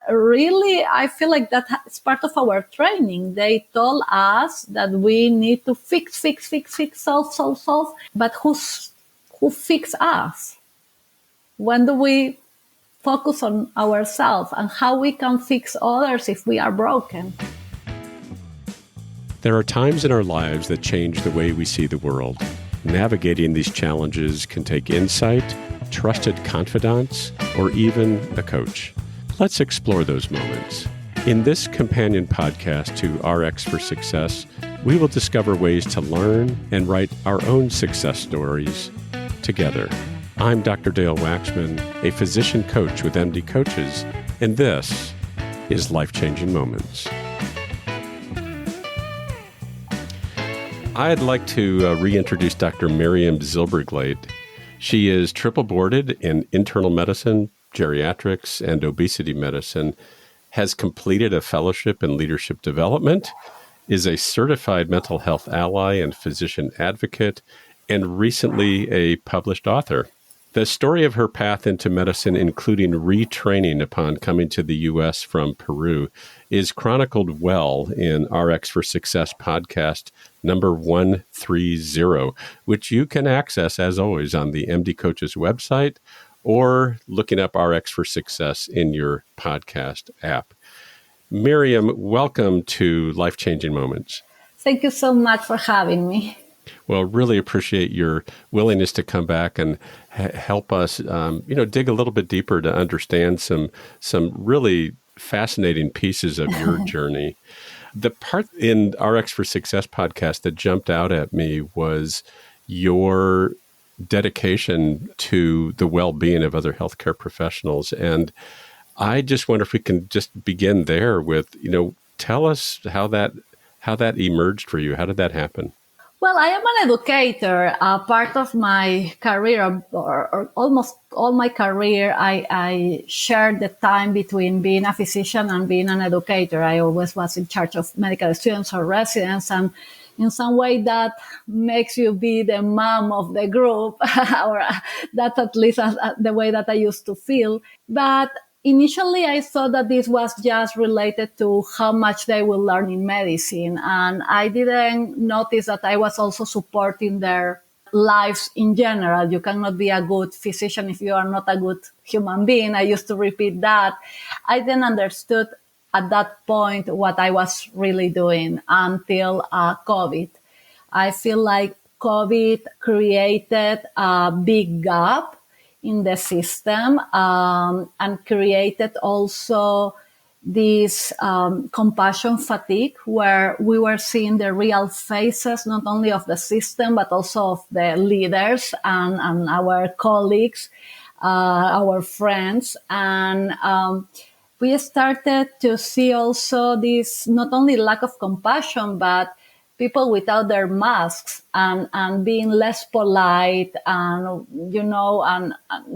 really, I feel like that's part of our training. They told us that we need to fix, solve. But who fix us? When do we focus on ourselves and how we can fix others if we are broken? There are times in our lives that change the way we see the world. Navigating these challenges can take insight, trusted confidants, or even a coach. Let's explore those moments. In this companion podcast to RX for Success, we will discover ways to learn and write our own success stories together. I'm Dr. Dale Waxman, a physician coach with MD Coaches, and this is Life-Changing Moments. I'd like to reintroduce Dr. Miriam Zylberglait. She is triple boarded in internal medicine, geriatrics, and obesity medicine, has completed a fellowship in leadership development, is a certified mental health ally and physician advocate, and recently a published author. The story of her path into medicine, including retraining upon coming to the U.S. from Peru, is chronicled well in RX for Success podcast number 130, which you can access, as always, on the MD Coaches website or looking up RX for Success in your podcast app. Miriam, welcome to Life-Changing Moments. Thank you so much for having me. Well, really appreciate your willingness to come back and help us, dig a little bit deeper to understand some really fascinating pieces of your journey. The part in RX for Success podcast that jumped out at me was your dedication to the well-being of other healthcare professionals. And I just wonder if we can just begin there with, tell us how that emerged for you. How did that happen? Well, I am an educator. Part of my career, or almost all my career, I shared the time between being a physician and being an educator. I always was in charge of medical students or residents, and in some way that makes you be the mom of the group, or that's at least the way that I used to feel. But initially, I thought that this was just related to how much they will learn in medicine. And I didn't notice that I was also supporting their lives in general. You cannot be a good physician if you are not a good human being. I used to repeat that. I didn't understood at that point what I was really doing until COVID. I feel like COVID created a big gap in the system, and created also this compassion fatigue, where we were seeing the real faces, not only of the system, but also of the leaders and our colleagues, our friends. And we started to see also this not only lack of compassion, but people without their masks and being less polite and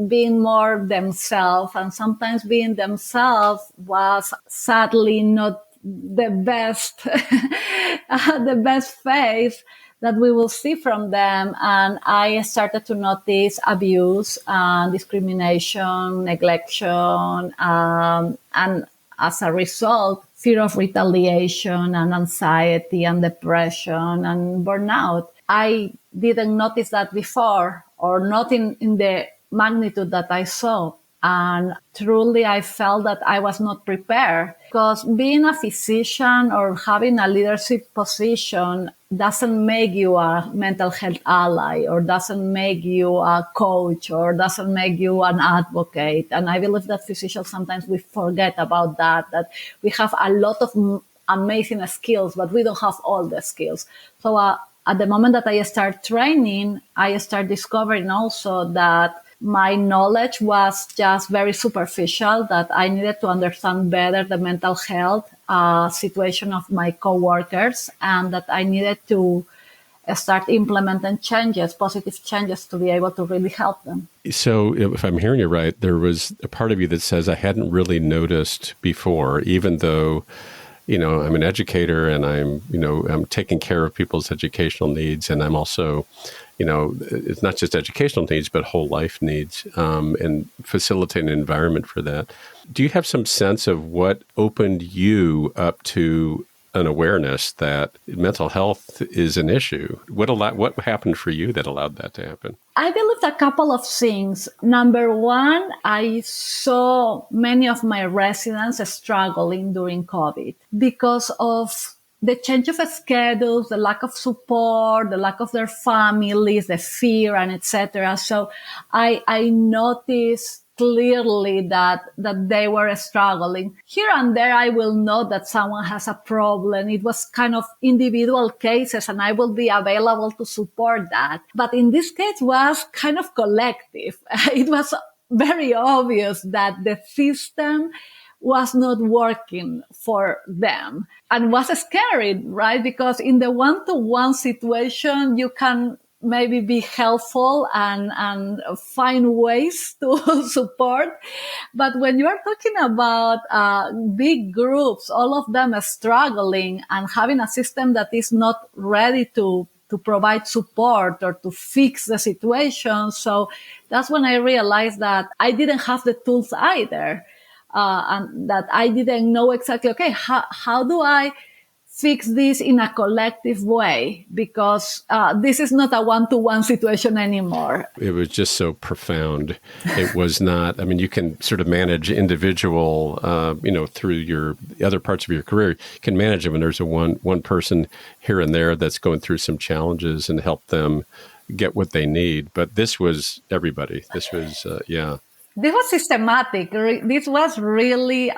being more themselves. And sometimes being themselves was sadly not the best, the best face that we will see from them. And I started to notice abuse, discrimination, neglection, and as a result, fear of retaliation and anxiety and depression and burnout. I didn't notice that before, or not in the magnitude that I saw. And truly, I felt that I was not prepared, because being a physician or having a leadership position doesn't make you a mental health ally, or doesn't make you a coach, or doesn't make you an advocate. And I believe that physicians, sometimes we forget about that we have a lot of amazing skills, but we don't have all the skills. So at the moment that I start training, I start discovering also that my knowledge was just very superficial, that I needed to understand better the mental health situation of my coworkers, and that I needed to start implementing changes, positive changes, to be able to really help them. So if I'm hearing you right, there was a part of you that says, I hadn't really noticed before, even though, I'm an educator and I'm taking care of people's educational needs. And I'm also, it's not just educational needs, but whole life needs, and facilitate an environment for that. Do you have some sense of what opened you up to an awareness that mental health is an issue? What happened for you that allowed that to happen? I believe a couple of things. Number one, I saw many of my residents struggling during COVID because of the change of schedules, the lack of support, the lack of their families, the fear, and etc. So I noticed clearly that they were struggling. Here and there, I will know that someone has a problem. It was kind of individual cases, and I will be available to support that. But in this case, was kind of collective. It was very obvious that the system was not working for them, and was scary, right? Because in the one-to-one situation, you can maybe be helpful and find ways to support. But when you are talking about big groups, all of them are struggling, and having a system that is not ready to provide support or to fix the situation. So that's when I realized that I didn't have the tools either. And that I didn't know exactly, okay, how do I fix this in a collective way? Because this is not a one-to-one situation anymore. It was just so profound. It was not, you can sort of manage individual, through your other parts of your career, you can manage it when there's one person here and there that's going through some challenges and help them get what they need. But this was everybody. This was, This was systematic. This was really,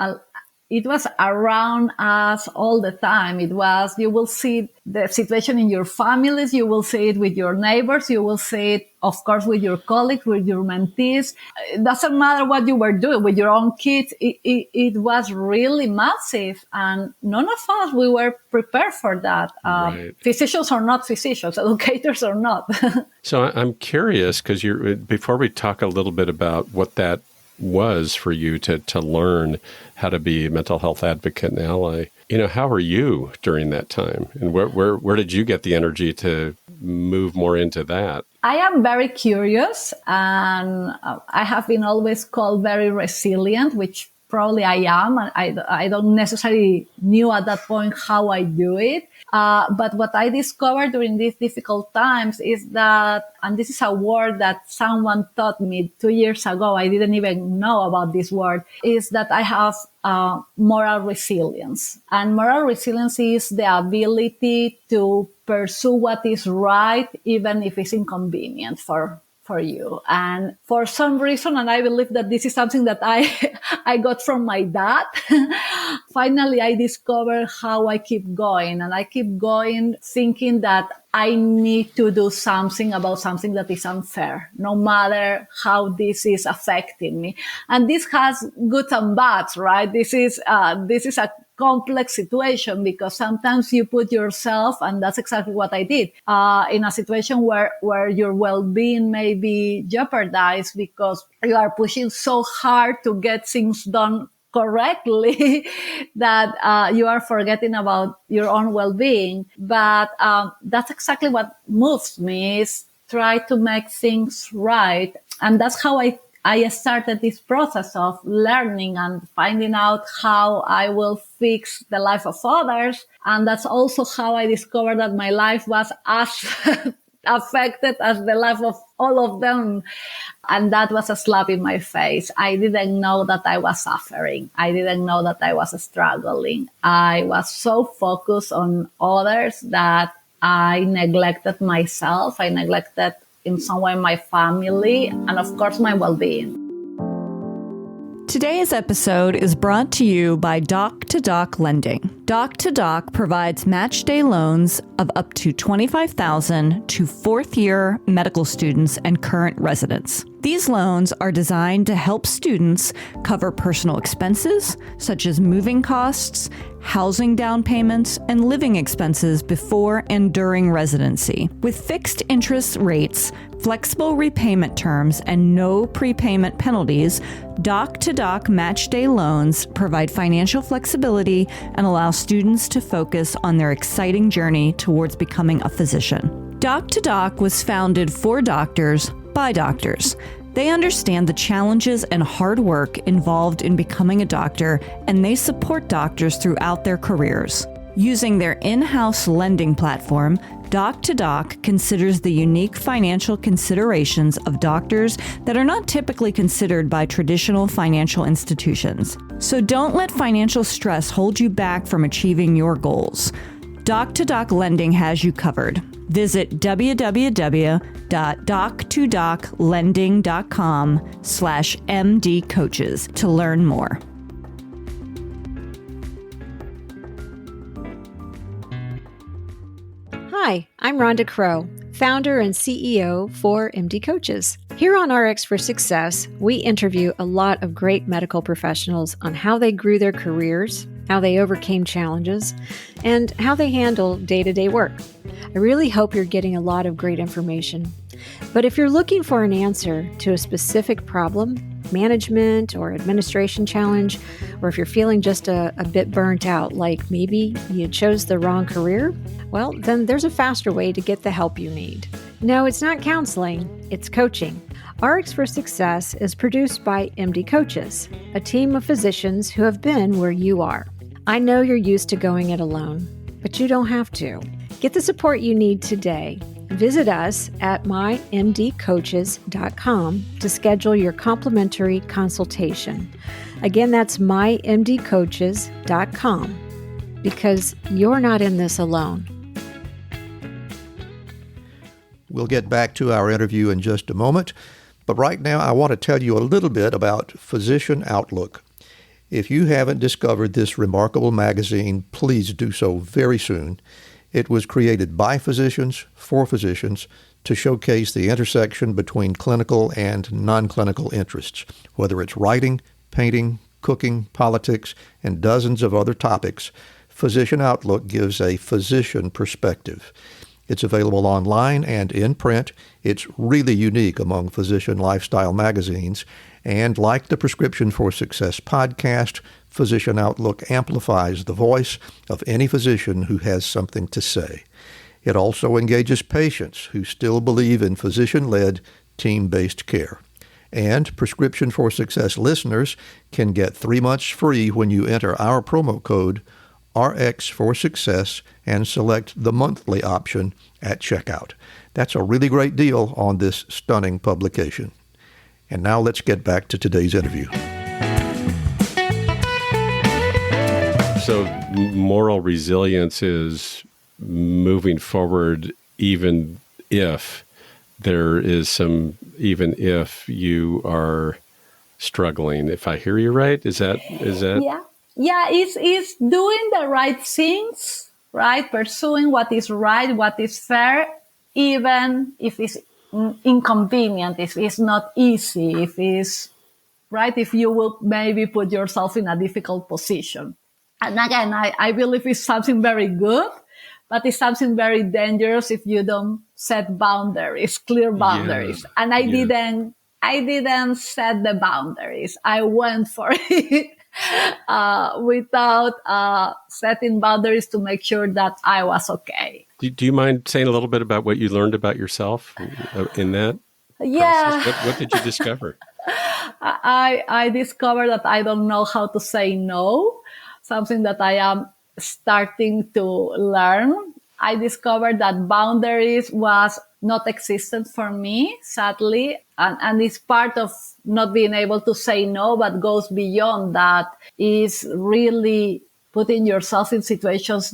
it was around us all the time. You will see the situation in your families. You will see it with your neighbors. You will see it, of course, with your colleagues, with your mentees. It doesn't matter what you were doing with your own kids. It was really massive. And none of us, we were prepared for that. Right. Physicians or not physicians, educators or not. So I'm curious, because before we talk a little bit about what that was for you to learn how to be a mental health advocate and ally, how were you during that time? And where did you get the energy to move more into that? I am very curious, and I have been always called very resilient, which probably I am. I don't necessarily knew at that point how I do it. But what I discovered during these difficult times is that, and this is a word that someone taught me 2 years ago, I didn't even know about this word, is that I have moral resilience. And moral resilience is the ability to pursue what is right, even if it's inconvenient for you. And for some reason, and I believe that this is something that I got from my dad, finally I discovered how I keep going. And I keep going thinking that I need to do something about something that is unfair, no matter how this is affecting me. And this has good and bads, right? This is a complex situation, because sometimes you put yourself, and that's exactly what I did, in a situation where your well-being may be jeopardized because you are pushing so hard to get things done correctly that you are forgetting about your own well-being. But that's exactly what moves me, is try to make things right. And that's how I started this process of learning and finding out how I will fix the life of others. And that's also how I discovered that my life was as affected as the life of all of them. And that was a slap in my face. I didn't know that I was suffering. I didn't know that I was struggling. I was so focused on others that I neglected myself. I neglected in some way my family, and of course my well-being. Today's episode is brought to you by Doc to Doc Lending. Doc to Doc provides match day loans of up to $25,000 to fourth-year medical students and current residents. These loans are designed to help students cover personal expenses, such as moving costs, housing down payments, and living expenses before and during residency. With fixed interest rates, flexible repayment terms, and no prepayment penalties, Doc to Doc Match Day loans provide financial flexibility and allow students to focus on their exciting journey towards becoming a physician. Doc to Doc was founded for doctors by doctors. They understand the challenges and hard work involved in becoming a doctor, and they support doctors throughout their careers. Using their in-house lending platform, Doc to Doc considers the unique financial considerations of doctors that are not typically considered by traditional financial institutions. So don't let financial stress hold you back from achieving your goals. Doc to Doc Lending has you covered. Visit www.doc2doclending.com/MDcoaches to learn more. Hi, I'm Rhonda Crow, founder and CEO for MD Coaches. Here on RX for Success, we interview a lot of great medical professionals on how they grew their careers, how they overcame challenges, and how they handle day-to-day work. I really hope you're getting a lot of great information. But if you're looking for an answer to a specific problem, management or administration challenge, or if you're feeling just a bit burnt out, like maybe you chose the wrong career, well, then there's a faster way to get the help you need. No, it's not counseling, it's coaching. RX for Success is produced by MD Coaches, a team of physicians who have been where you are. I know you're used to going it alone, but you don't have to. Get the support you need today. Visit us at mymdcoaches.com to schedule your complimentary consultation. Again, that's mymdcoaches.com, because you're not in this alone. We'll get back to our interview in just a moment, but right now I want to tell you a little bit about Physician Outlook. If you haven't discovered this remarkable magazine, please do so very soon. It was created by physicians, for physicians, to showcase the intersection between clinical and non-clinical interests. Whether it's writing, painting, cooking, politics, and dozens of other topics, Physician Outlook gives a physician perspective. It's available online and in print. It's really unique among physician lifestyle magazines. And like the Prescription for Success podcast, Physician Outlook amplifies the voice of any physician who has something to say. It also engages patients who still believe in physician-led, team-based care. And Prescription for Success listeners can get 3 months free when you enter our promo code RX for Success and select the monthly option at checkout. That's a really great deal on this stunning publication. And now let's get back to today's interview. So moral resilience is moving forward even if you are struggling. If I hear you right, is that? Yeah, it's doing the right things, right? Pursuing what is right, what is fair, even if it's inconvenient, if it's not easy, if it's right, if you will maybe put yourself in a difficult position. And again, I believe it's something very good, but it's something very dangerous if you don't set boundaries, clear boundaries. Yeah. And I didn't set the boundaries. I went for it without setting boundaries to make sure that I was okay. Do you mind saying a little bit about what you learned about yourself in that process? What did you discover? I discovered that I don't know how to say no, something that I am starting to learn. I discovered that boundaries was not existent for me, sadly, and it's part of not being able to say no, but goes beyond that, is really putting yourself in situations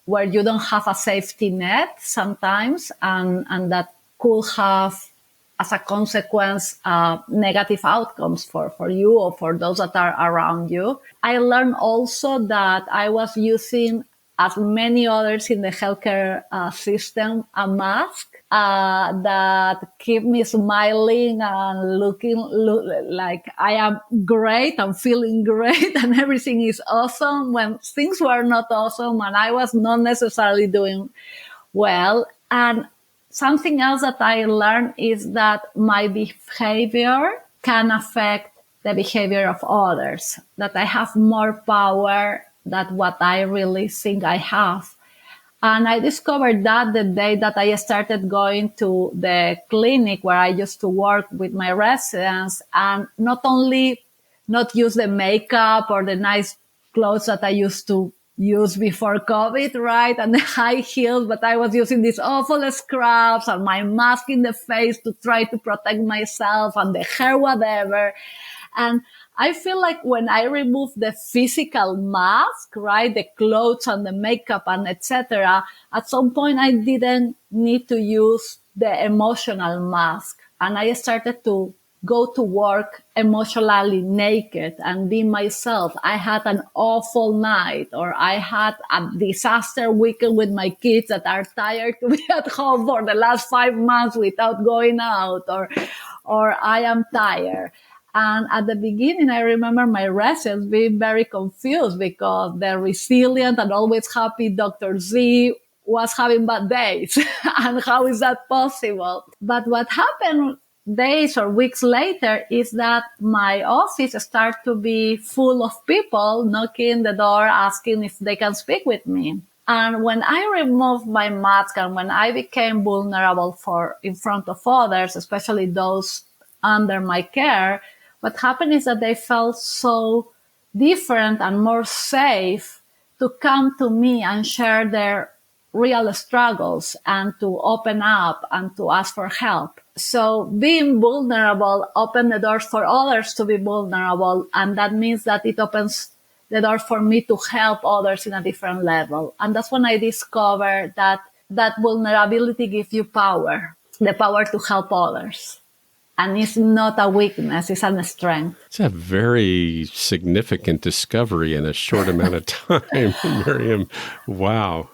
where you don't have a safety net sometimes, and that could have, as a consequence, negative outcomes for you or for those that are around you. I learned also that I was using, as many others in the healthcare system, a mask that keep me smiling and looking like I am great, I'm feeling great, and everything is awesome when things were not awesome and I was not necessarily doing well. And something else that I learned is that my behavior can affect the behavior of others, that I have more power than what I really think I have. And I discovered that the day that I started going to the clinic where I used to work with my residents, and not only not use the makeup or the nice clothes that I used to use before COVID, right? And the high heels, but I was using these awful scrubs and my mask in the face to try to protect myself, and the hair, whatever. And I feel like when I remove the physical mask, right, the clothes and the makeup and etc., at some point I didn't need to use the emotional mask. And I started to go to work emotionally naked and be myself. I had an awful night, or I had a disaster weekend with my kids that are tired to be at home for the last 5 months without going out, or I am tired. And at the beginning, I remember my residents being very confused because the resilient and always happy Dr. Z was having bad days. And how is that possible? But what happened days or weeks later is that my office started to be full of people knocking the door, asking if they can speak with me. And when I removed my mask and when I became vulnerable in front of others, especially those under my care, what happened is that they felt so different and more safe to come to me and share their real struggles and to open up and to ask for help. So being vulnerable opened the doors for others to be vulnerable. And that means that it opens the door for me to help others in a different level. And that's when I discovered that vulnerability gives you power, the power to help others. And it's not a weakness, it's a strength. It's a very significant discovery in a short amount of time, Miriam. Wow.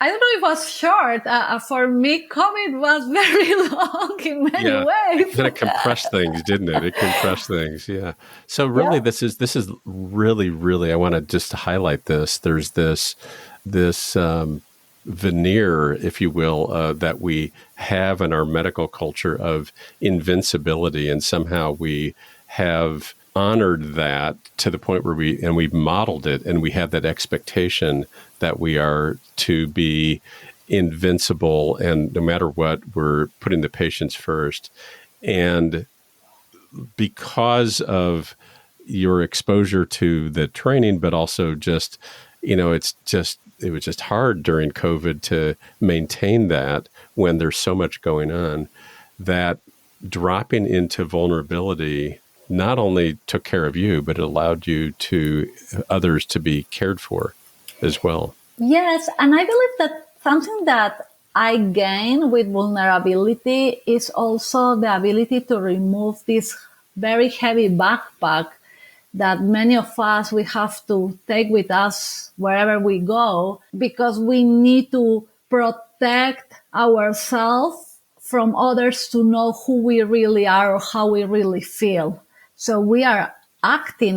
I don't know if it was short. For me, COVID was very long in many ways. Then it compressed things, didn't it? It compressed things, yeah. So really, this is really, I want to just highlight this. There's this veneer, if you will, that we have in our medical culture of invincibility, and somehow we have honored that to the point where we've modeled it, and we have that expectation that we are to be invincible, and no matter what, we're putting the patients first. And because of your exposure to the training, but also just, it was just hard during COVID to maintain that when there's so much going on, that dropping into vulnerability not only took care of you, but it allowed you to others to be cared for as well. Yes, and I believe that something that I gain with vulnerability is also the ability to remove this very heavy backpack that many of us, we have to take with us wherever we go, because we need to protect ourselves from others to know who we really are or how we really feel. So we are acting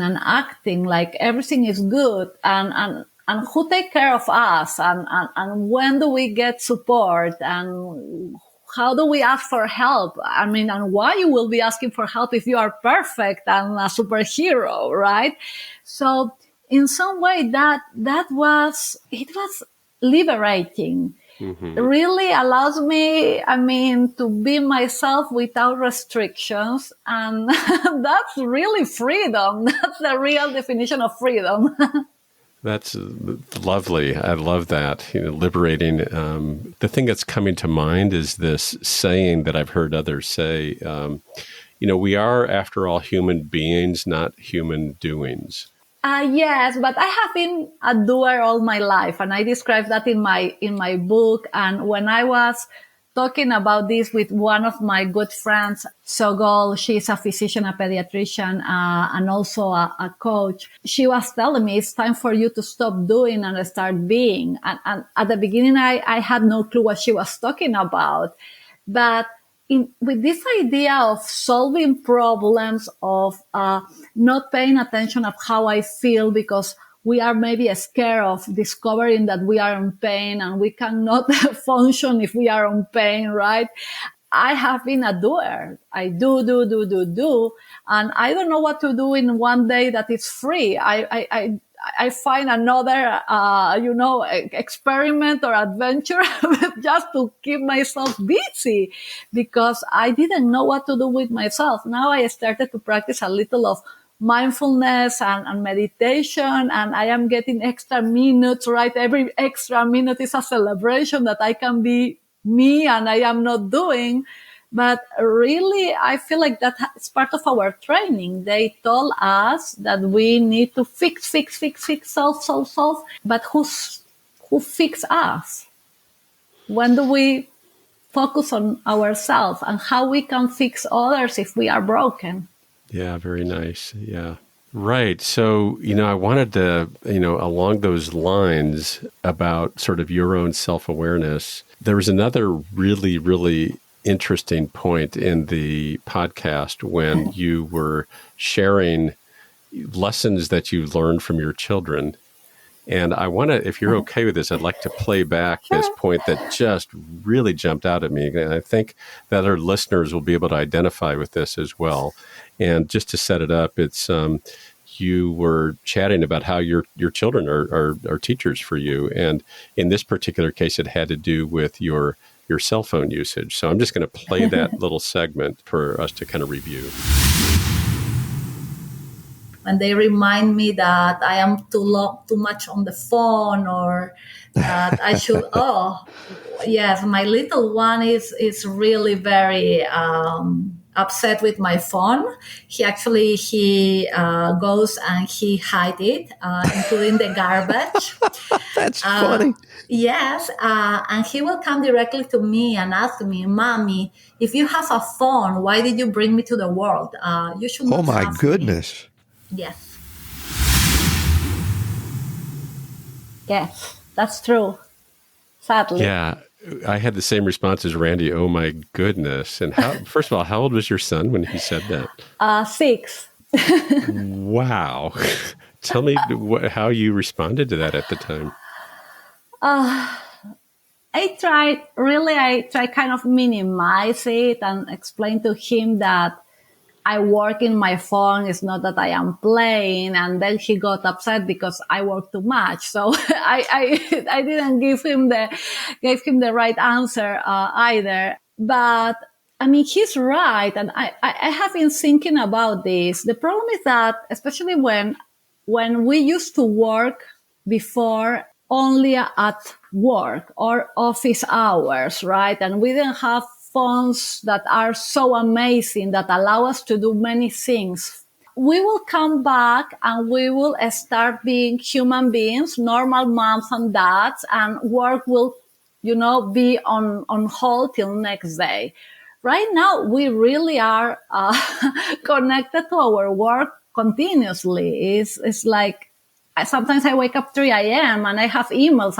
like everything is good, and who take care of us, and when do we get support, and how do we ask for help? I mean, and why you will be asking for help if you are perfect and a superhero, right? So in some way it was liberating. Mm-hmm. It really allows me, to be myself without restrictions. And that's really freedom. That's the real definition of freedom. That's lovely. I love that. Liberating. The thing that's coming to mind is this saying that I've heard others say, we are, after all, human beings, not human doings. Yes, but I have been a doer all my life, and I describe that in my book. And when I was talking about this with one of my good friends, Sogol, she's a physician, a pediatrician, and also a coach. She was telling me it's time for you to stop doing and start being. And at the beginning, I had no clue what she was talking about. But with this idea of solving problems, of not paying attention of how I feel, because we are maybe scared of discovering that we are in pain and we cannot function if we are in pain, right? I have been a doer. I do. And I don't know what to do in one day that is free. I I find another, experiment or adventure just to keep myself busy because I didn't know what to do with myself. Now I started to practice a little of mindfulness and meditation, and I am getting extra minutes, right? Every extra minute is a celebration that I can be me and I am not doing. But really, I feel like that's part of our training. They told us that we need to fix, solve. But who fix us? When do we focus on ourselves and how we can fix others if we are broken? Yeah, very nice. Yeah. Right. So, I wanted to, along those lines about sort of your own self-awareness, there was another really, really interesting point in the podcast when you were sharing lessons that you learned from your children. And I want to, if you're okay with this, I'd like to play back this point that just really jumped out at me. And I think that our listeners will be able to identify with this as well. And just to set it up, it's you were chatting about how your children are teachers for you. And in this particular case, it had to do with your cell phone usage. So I'm just going to play that little segment for us to kind of review. And they remind me that I am too much on the phone, or that I should. Oh, yes, my little one is really very upset with my phone. He goes and he hides it, including the garbage. That's funny. Yes, and he will come directly to me and ask me, "Mommy, if you have a phone, why did you bring me to the world? You should not." Oh my have goodness. Me." Yes. Yes, that's true. Sadly. Yeah, I had the same response as Randy. Oh my goodness! And first of all, how old was your son when he said that? 6. Wow. Tell me how you responded to that at the time. I try kind of minimize it and explain to him that I work in my phone. It's not that I am playing. And then he got upset because I work too much. So I didn't gave him the right answer either. But I mean, he's right. And I have been thinking about this. The problem is that, especially when we used to work before only at work or office hours, right? And we didn't have phones that are so amazing that allow us to do many things. We will come back and we will start being human beings, normal moms and dads, and work will, be on hold till next day. Right now, we really are connected to our work continuously. It's like, sometimes I wake up 3 a.m. and I have emails.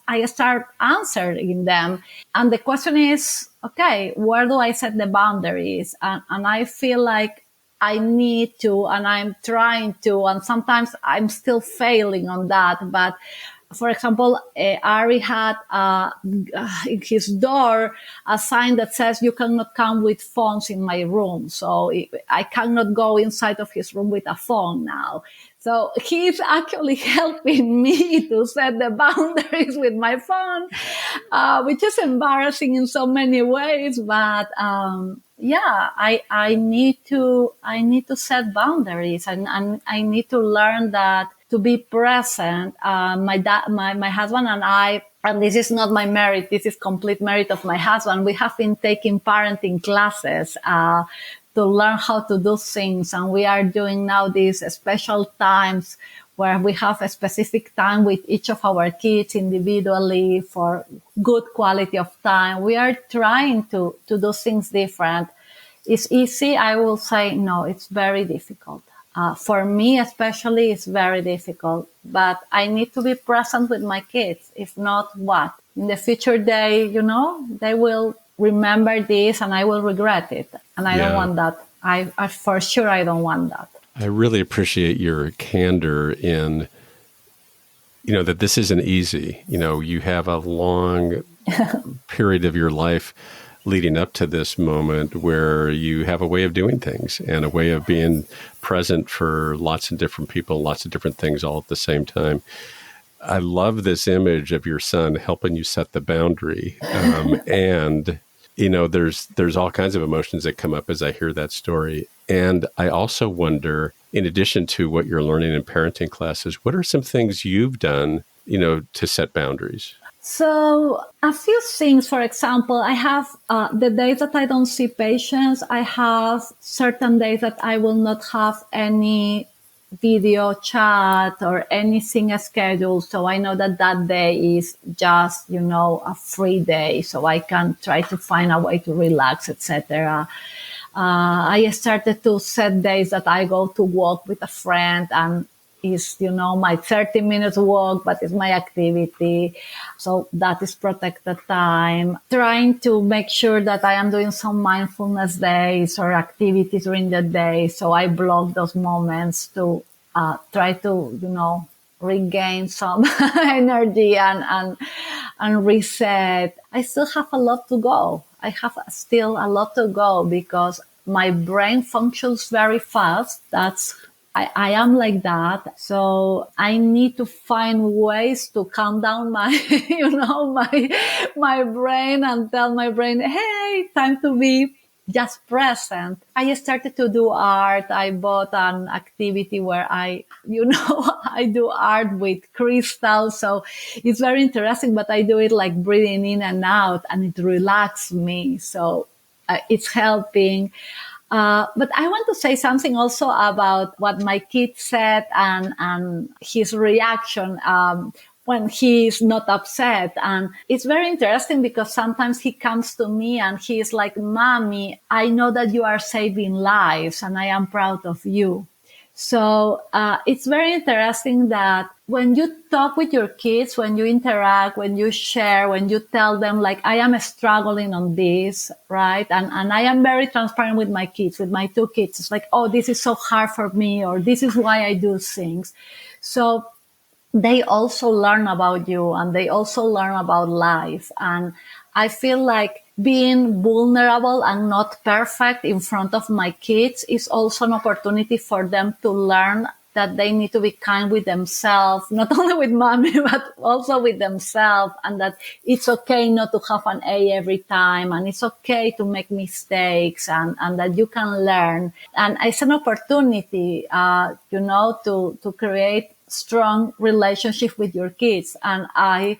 I start answering them. And the question is, okay, where do I set the boundaries? And I feel like I need to, and I'm trying to, and sometimes I'm still failing on that. But for example, Ari had in his door a sign that says, "You cannot come with phones in my room." So I cannot go inside of his room with a phone now. So he's actually helping me to set the boundaries with my phone, which is embarrassing in so many ways. But I need to set boundaries, and I need to learn that to be present. My husband and I, and this is not my merit, this is complete merit of my husband. We have been taking parenting classes to learn how to do things. And we are doing now these special times where we have a specific time with each of our kids individually for good quality of time. We are trying to do things different. It's easy. I will say, no, it's very difficult. For me, especially, it's very difficult. But I need to be present with my kids. If not, what? In the future, they will remember this and I will regret it. And I don't want that. I for sure, I don't want that. I really appreciate your candor in, that this isn't easy. You have a long period of your life leading up to this moment where you have a way of doing things and a way of being present for lots of different people, lots of different things all at the same time. I love this image of your son helping you set the boundary. And, there's all kinds of emotions that come up as I hear that story. And I also wonder, in addition to what you're learning in parenting classes, what are some things you've done, to set boundaries? So a few things, for example, I have the days that I don't see patients, I have certain days that I will not have any video chat or anything scheduled. So I know that day is just, a free day. So I can try to find a way to relax, etc. I started to set days that I go to walk with a friend, and is, my 30 minutes walk, but it's my activity. So that is protected time. Trying to make sure that I am doing some mindfulness days or activities during the day. So I block those moments to try to, regain some energy and reset. I still have a lot to go. I have still a lot to go because my brain functions very fast. I am like that. So I need to find ways to calm down my, my brain and tell my brain, hey, time to be just present. I started to do art. I bought an activity where I do art with crystals. So it's very interesting, but I do it like breathing in and out, and it relaxes me. So it's helping. But I want to say something also about what my kid said and his reaction when he's not upset. And it's very interesting because sometimes he comes to me and he's like, Mommy, I know that you are saving lives and I am proud of you. So it's very interesting that when you talk with your kids, when you interact, when you share, when you tell them, like, I am struggling on this, right? And I am very transparent with my kids, with my two kids. It's like, oh, this is so hard for me, or this is why I do things. So they also learn about you and they also learn about life. And I feel like being vulnerable and not perfect in front of my kids is also an opportunity for them to learn that they need to be kind with themselves, not only with mommy, but also with themselves, and that it's okay not to have an A every time, and it's okay to make mistakes, and that you can learn. And it's an opportunity, to create strong relationship with your kids. And I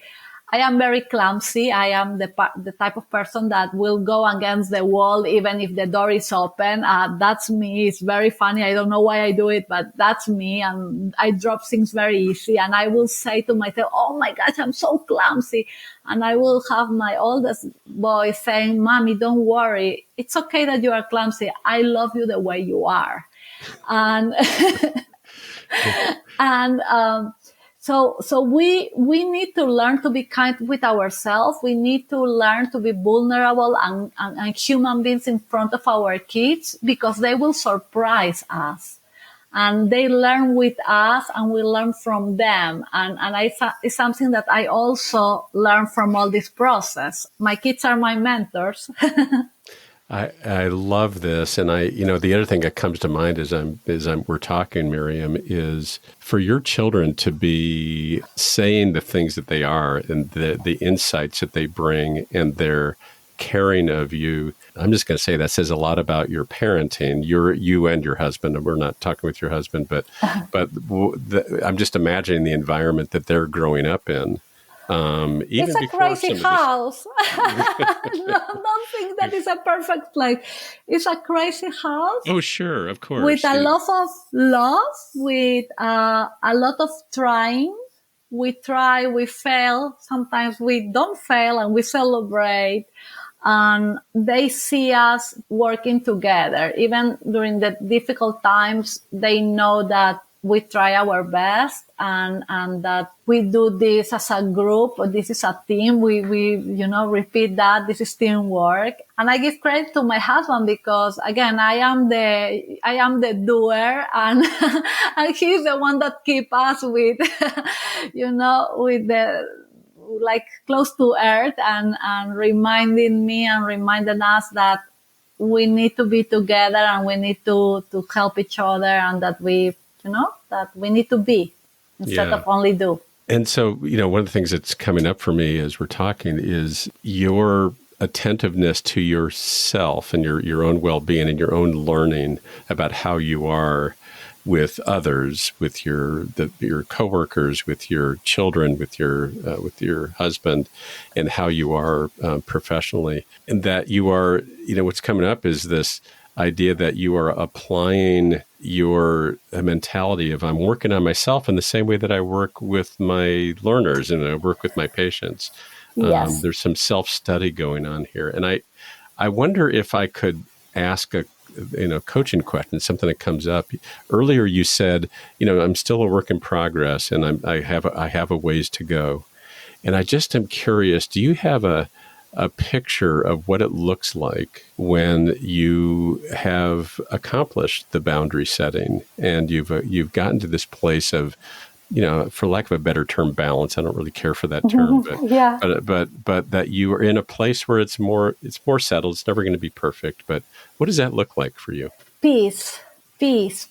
am very clumsy. I am the type of person that will go against the wall even if the door is open. That's me. It's very funny. I don't know why I do it, but that's me. And I drop things very easy. And I will say to myself, oh my gosh, I'm so clumsy. And I will have my oldest boy saying, Mommy, don't worry. It's okay that you are clumsy. I love you the way you are. And So we need to learn to be kind with ourselves. We need to learn to be vulnerable and human beings in front of our kids, because they will surprise us. And they learn with us and we learn from them. And it's something that I also learn from all this process. My kids are my mentors. I love this, and the other thing that comes to mind as we're talking, Miriam, is for your children to be saying the things that they are and the insights that they bring and their caring of you. I'm just going to say that says a lot about your parenting. You and your husband, and we're not talking with your husband, but I'm just imagining the environment that they're growing up in. It's a crazy house. Don't think that is a perfect place. It's a crazy house. Oh, sure, of course. With a lot of love, with a lot of trying. We try, we fail. Sometimes we don't fail and we celebrate. And they see us working together. Even during the difficult times, they know that we try our best and that we do this as a group, or this is a team. We repeat that this is teamwork. And I give credit to my husband because, again, I am the doer, and and he's the one that keep us with like close to earth and reminding me and reminding us that we need to be together and we need to help each other, and that that we need to be instead of only do. And so, one of the things that's coming up for me as we're talking is your attentiveness to yourself and your own well-being and your own learning about how you are with others, with your coworkers, with your children, with your husband, and how you are professionally. And that you are, what's coming up is this idea that you are applying your mentality of I'm working on myself in the same way that I work with my learners and I work with my patients. Yes. There's some self-study going on here. And I wonder if I could ask a coaching question, something that comes up. Earlier you said, I'm still a work in progress and I have a ways to go. And I just am curious, do you have a picture of what it looks like when you have accomplished the boundary setting and you've gotten to this place of, for lack of a better term, balance. I don't really care for that term, but that you are in a place where it's more settled. It's never going to be perfect. But what does that look like for you? Peace,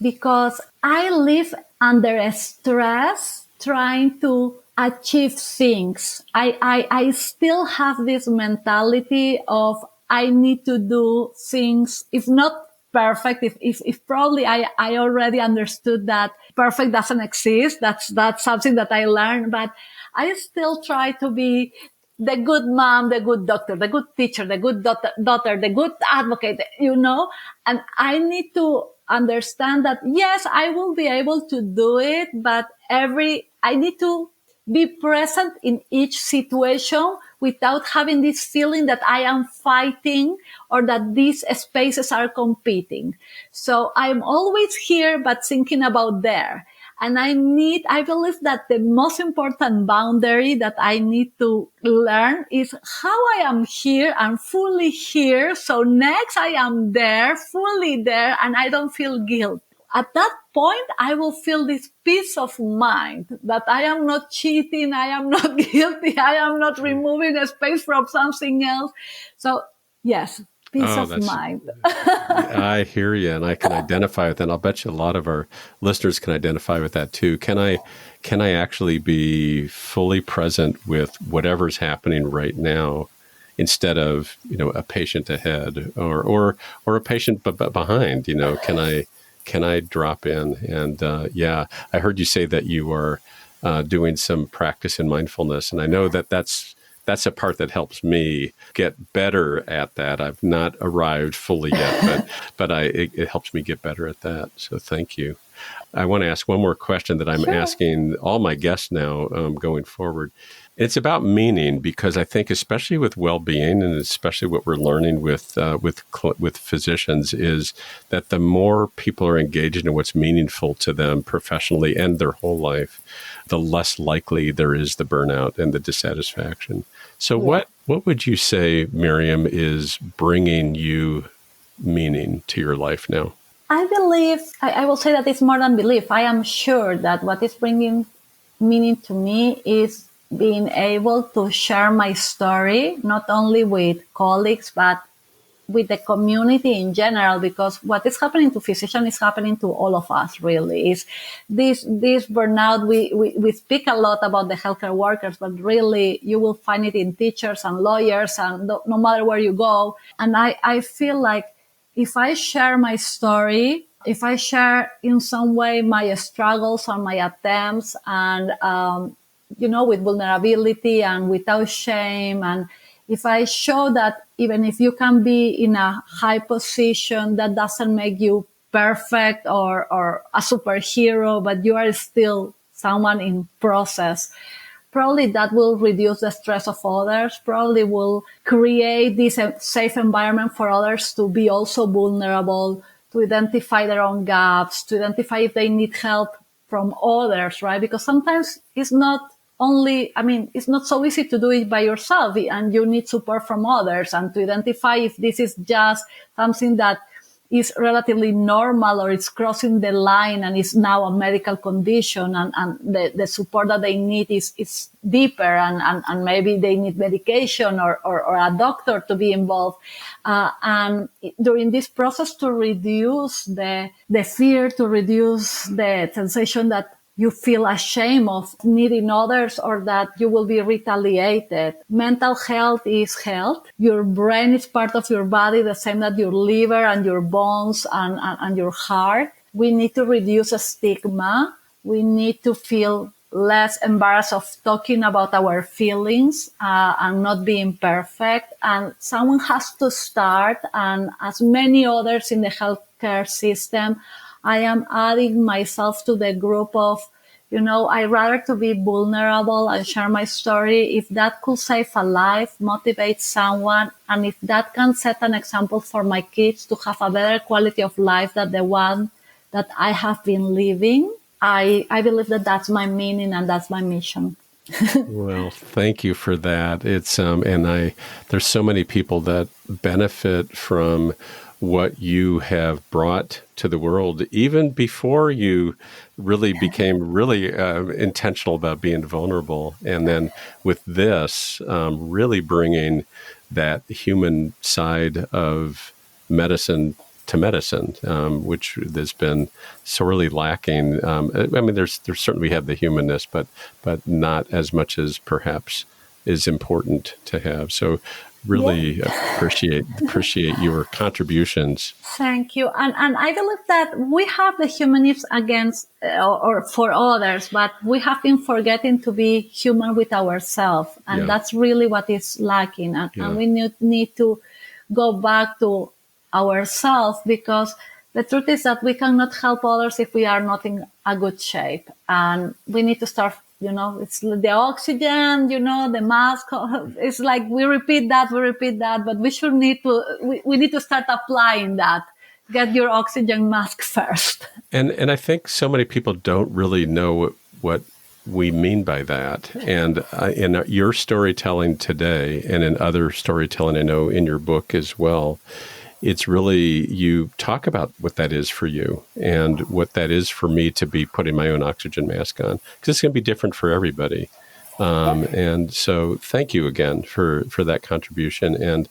because I live under stress trying to achieve things. I still have this mentality of I need to do things, if not perfect, if probably I already understood that perfect doesn't exist. That's something that I learned, but I still try to be the good mom, the good doctor, the good teacher, the good daughter, the good advocate, and I need to understand that, yes, I will be able to do it, but I need to be present in each situation without having this feeling that I am fighting or that these spaces are competing. So I'm always here, but thinking about there. And I believe that the most important boundary that I need to learn is how I am here and fully here. So next I am there, fully there, and I don't feel guilt. At that point, I will feel this peace of mind that I am not cheating, I am not guilty, I am not removing a space from something else. So, yes, peace of mind. I hear you, and I can identify with that. I'll bet you a lot of our listeners can identify with that too. Can I actually be fully present with whatever's happening right now, instead of a patient ahead or a patient behind? Can I drop in? And I heard you say that you are doing some practice in mindfulness, and I know that that's a part that helps me get better at that. I've not arrived fully yet, but it helps me get better at that. So thank you. I want to ask one more question that I'm asking all my guests now going forward. It's about meaning, because I think especially with well-being and especially what we're learning with physicians is that the more people are engaged in what's meaningful to them professionally and their whole life, the less likely there is the burnout and the dissatisfaction. So what would you say, Miriam, is bringing you meaning to your life now? I believe, I will say that it's more than belief. I am sure that what is bringing meaning to me is being able to share my story, not only with colleagues, but with the community in general, because what is happening to physicians is happening to all of us, really. Is this burnout, we speak a lot about the healthcare workers, but really you will find it in teachers and lawyers and no matter where you go. And I feel like if I share my story, if I share in some way my struggles or my attempts and, with vulnerability and without shame. And if I show that even if you can be in a high position, that doesn't make you perfect or a superhero, but you are still someone in process, probably that will reduce the stress of others, probably will create this safe environment for others to be also vulnerable, to identify their own gaps, to identify if they need help from others, right? Because sometimes it's not so easy to do it by yourself, and you need support from others, and to identify if this is just something that is relatively normal or it's crossing the line and is now a medical condition, and the support that they need is deeper, and maybe they need medication or a doctor to be involved. And during this process, to reduce the fear, to reduce the sensation that you feel ashamed of needing others or that you will be retaliated. Mental health is health. Your brain is part of your body, the same as your liver and your bones and your heart. We need to reduce a stigma. We need to feel less embarrassed of talking about our feelings and not being perfect. And someone has to start. And as many others in the healthcare system, I am adding myself to the group of, I rather to be vulnerable and share my story. If that could save a life, motivate someone, and if that can set an example for my kids to have a better quality of life than the one that I have been living, I believe that that's my meaning and that's my mission. Well, thank you for that. It's there's so many people that benefit from what you have brought to the world, even before you really became really intentional about being vulnerable. And then with this, really bringing that human side of medicine to medicine, which has been sorely lacking. There's certainly we have the humanness, but not as much as perhaps is important to have. So really appreciate your contributions. Thank you. And I believe that we have the humanness against or for others, but we have been forgetting to be human with ourselves. And that's really what is lacking. And we need to go back to ourselves, because the truth is that we cannot help others if we are not in a good shape. And we need to start, it's the oxygen, the mask. It's like we repeat that, but we need to start applying that. Get your oxygen mask first. And I think so many people don't really know what we mean by that. And in your storytelling today, and in other storytelling I know in your book as well, it's really, you talk about what that is for you and what that is for me to be putting my own oxygen mask on, because it's going to be different for everybody. And so thank you again for that contribution. And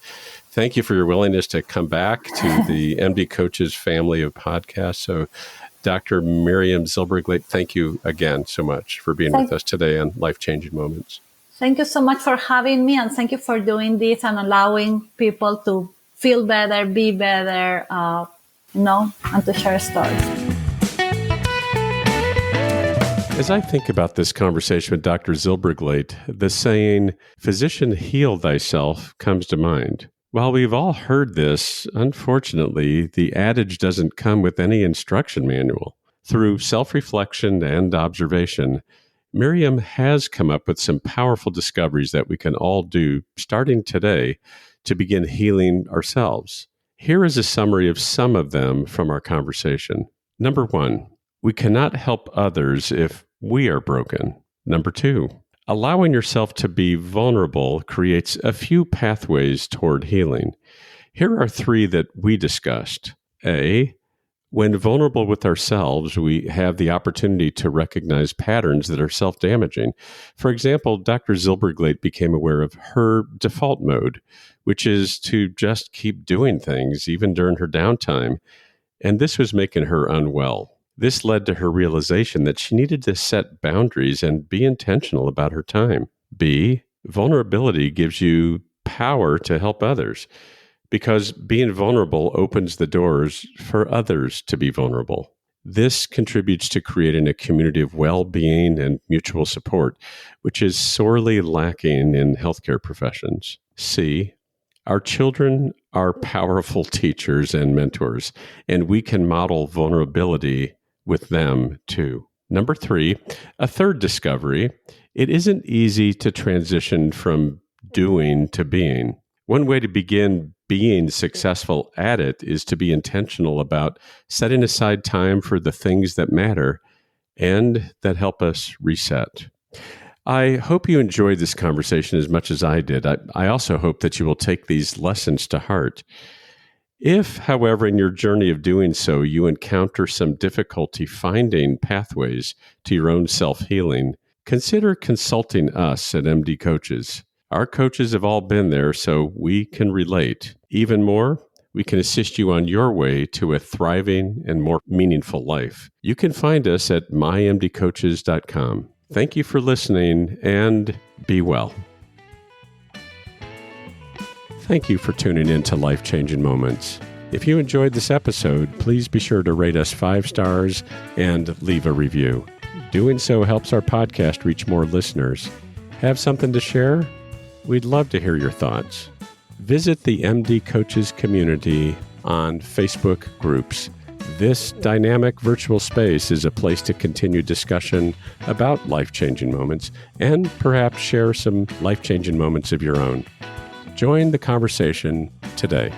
thank you for your willingness to come back to the MD Coaches family of podcasts. So Dr. Miriam Zylberglait, thank you again so much for being with us today on Life-Changing Moments. Thank you so much for having me, and thank you for doing this and allowing people to feel better, be better, and to share stories. As I think about this conversation with Dr. Zylberglait, the saying, "Physician, heal thyself," comes to mind. While we've all heard this, unfortunately, the adage doesn't come with any instruction manual. Through self-reflection and observation, Miriam has come up with some powerful discoveries that we can all do starting today to begin healing ourselves. Here is a summary of some of them from our conversation. Number 1, we cannot help others if we are broken. Number 2, allowing yourself to be vulnerable creates a few pathways toward healing. Here are 3 that we discussed. A, when vulnerable with ourselves, we have the opportunity to recognize patterns that are self-damaging. For example, Dr. Zylberglait became aware of her default mode, which is to just keep doing things even during her downtime. And this was making her unwell. This led to her realization that she needed to set boundaries and be intentional about her time. B, vulnerability gives you power to help others, because being vulnerable opens the doors for others to be vulnerable. This contributes to creating a community of well-being and mutual support, which is sorely lacking in healthcare professions. C, our children are powerful teachers and mentors, and we can model vulnerability with them too. Number 3, a third discovery: it isn't easy to transition from doing to being. One way to begin being successful at it is to be intentional about setting aside time for the things that matter and that help us reset. I hope you enjoyed this conversation as much as I did. I also hope that you will take these lessons to heart. If, however, in your journey of doing so, you encounter some difficulty finding pathways to your own self-healing, consider consulting us at MD Coaches. Our coaches have all been there, so we can relate. Even more, we can assist you on your way to a thriving and more meaningful life. You can find us at mymdcoaches.com. Thank you for listening, and be well. Thank you for tuning in to Life-Changing Moments. If you enjoyed this episode, please be sure to rate us 5 stars and leave a review. Doing so helps our podcast reach more listeners. Have something to share? We'd love to hear your thoughts. Visit the MD Coaches community on Facebook groups. This dynamic virtual space is a place to continue discussion about life-changing moments and perhaps share some life-changing moments of your own. Join the conversation today.